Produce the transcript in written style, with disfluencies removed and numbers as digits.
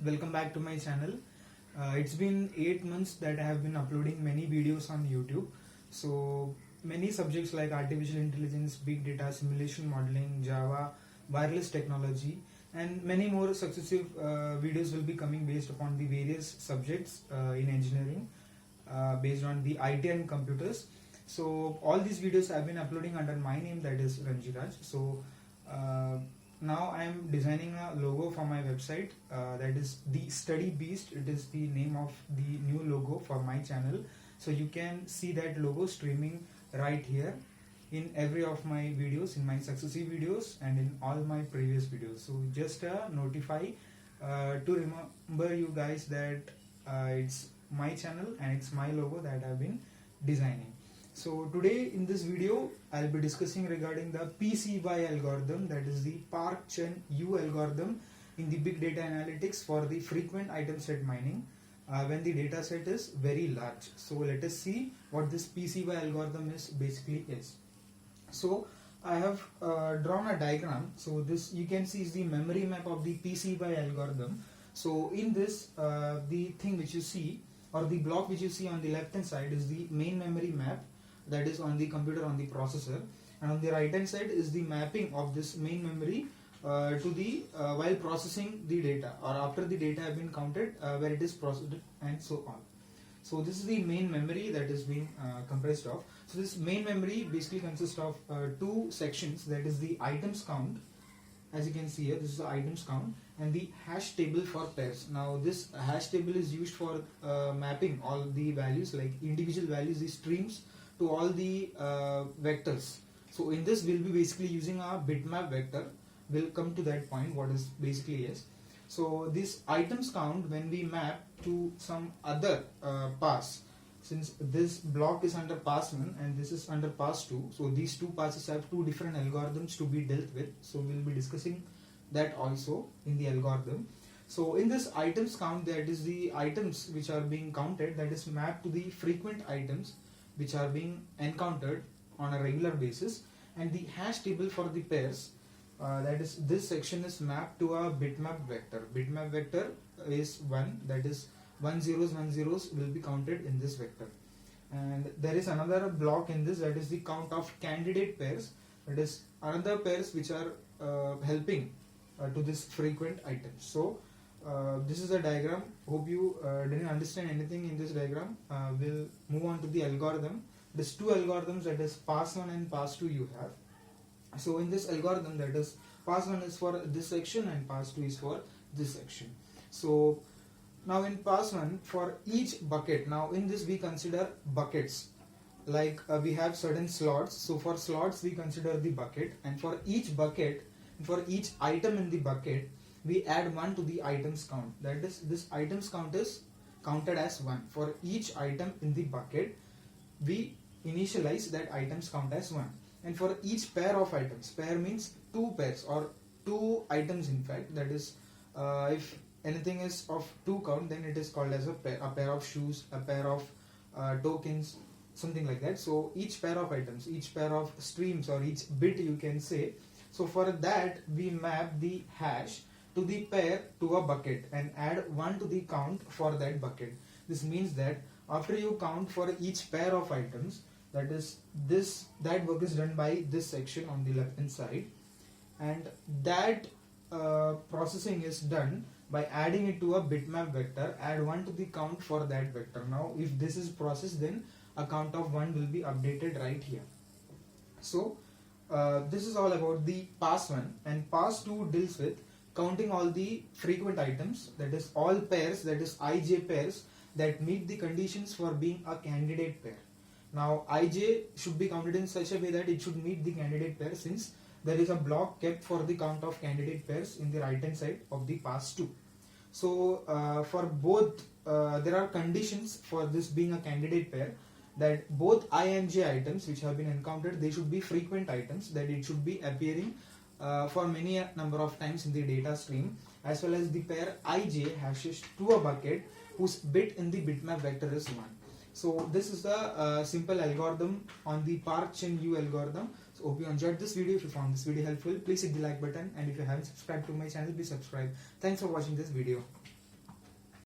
welcome back to my channel. It's been 8 months that I have been uploading many videos on YouTube. So many subjects like artificial intelligence, big data, simulation modeling, Java, wireless technology, and many more successive videos will be coming based upon the various subjects in engineering based on the IT and computers. So all these videos I have been uploading under my name, that is Ranjiraj. So now I am designing a logo for my website, that is the Study Beast. It is the name of the new logo for my channel. So you can see that logo streaming right here in every of my videos, in my successive videos and in all my previous videos. So just notify to remember you guys that it's my channel and it's my logo that I've been designing. So today in this video I'll be discussing regarding the PCY algorithm, that is the Park-Cheung algorithm in the big data analytics for the frequent item set mining when the data set is very large. So let us see what this PCY algorithm is basically is. So I have drawn a diagram. So this you can see is the memory map of the PCY algorithm. So in this the thing which you see, or the block which you see on the left hand side, is the main memory map, that is on the computer, on the processor, and on the right hand side is the mapping of this main memory to the while processing the data, or after the data have been counted, where it is processed and so on. So this is the main memory that is being comprised of. So this main memory basically consists of two sections, that is the items count. As you can see here, this is the items count, and the hash table for pairs. Now this hash table is used for mapping all the values, like individual values, the streams, to all the vectors. So in this we'll be basically using a bitmap vector. We'll come to that point what is basically is. So this items count, when we map to some other pass, since this block is under pass 1 and this is under pass 2, so these two passes have two different algorithms to be dealt with. So we'll be discussing that also in the algorithm. So in this items count, that is the items which are being counted, that is mapped to the frequent items which are being encountered on a regular basis, and the hash table for the pairs, that is this section, is mapped to a bitmap vector. Bitmap vector is 1, that is 1 zeros will be counted in this vector. And there is another block in this, that is the count of candidate pairs, that is another pairs which are helping to this frequent items. So this is the diagram. Hope you didn't understand anything in this diagram. We'll move on to the algorithm. There's two algorithms, that is pass 1 and pass 2 you have. So in this algorithm, that is pass 1 is for this section and pass 2 is for this section. So now in pass 1, for each bucket, now in this we consider buckets, like we have certain slots. So for slots we consider the bucket, and for each bucket, for each item in the bucket, we add 1 to the items count. That is, this items count is counted as 1. For each item in the bucket, we initialize that items count as 1. And for each pair of items, pair means two pairs or two items in fact, that is if anything is of 2 count, then it is called as a pair of shoes, a pair of tokens, something like that. So each pair of items, each pair of streams, or each bit you can say. So for that we map the hash to the pair to a bucket and add 1 to the count for that bucket. This means that after you count for each pair of items, that is that work is done by this section on the left hand side, and that processing is done by adding it to a bitmap vector. Add 1 to the count for that vector. Now if this is processed, then a count of 1 will be updated right here. So this is all about the pass 1, and pass 2 deals with counting all the frequent items, that is all pairs, that is ij pairs that meet the conditions for being a candidate pair. Now ij should be counted in such a way that it should meet the candidate pair, since there is a block kept for the count of candidate pairs in the right hand side of the pass 2. So for both there are conditions for this being a candidate pair, that both I and j items which have been encountered, they should be frequent items, that it should be appearing for many number of times in the data stream, as well as the pair ij hashes to a bucket whose bit in the bitmap vector is 1. So this is the simple algorithm on the Park-Cheung algorithm. So hope you enjoyed this video. If you found this video helpful, please hit the like button, and if you haven't subscribed to my channel, please subscribe. Thanks for watching this video.